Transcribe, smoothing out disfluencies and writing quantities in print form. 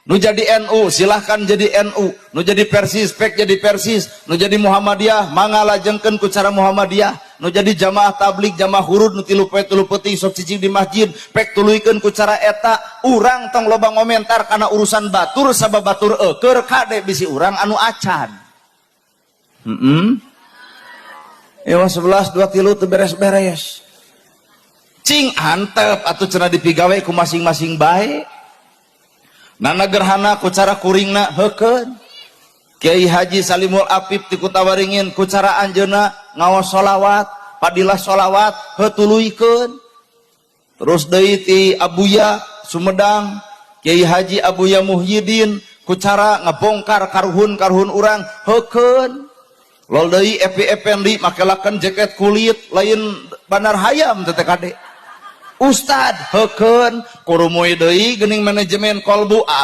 Nu jadi NU silahkan jadi NU, nu jadi Persis pek jadi Persis, nu jadi Muhammadiyah mangalajengkeun ku cara Muhammadiyah, nu jadi jamaah tablik jamaah hurud nu tilu poe tilu peuting sok cicing di masjid pek tuluykeun ku cara eta. Urang tong loba ngomentar karena urusan batur sabab batur keur kade bisi urang anu acan. Ewa 11 23 teu beres-beres. Cing antep atuh cenah dipigawe ku masing-masing bae. Nana gerhana ku cara kuringna heukeun. Kiai Haji Salimul Apip ti Kutawaringin ku cara anjeunna ngaos sholawat, padilah sholawat heutuluykeun. Terus deui ti Abuya Sumedang, Kiai Haji Abuya Muhyiddin ku cara ngabongkar karuhun-karuhun urang heukeun. Lol deui Epi Effendi makelakeun jaket kulit lain Bandar Hayam teh kade. Ustad heukeun, kurumoy deui geuning manajemen kolbu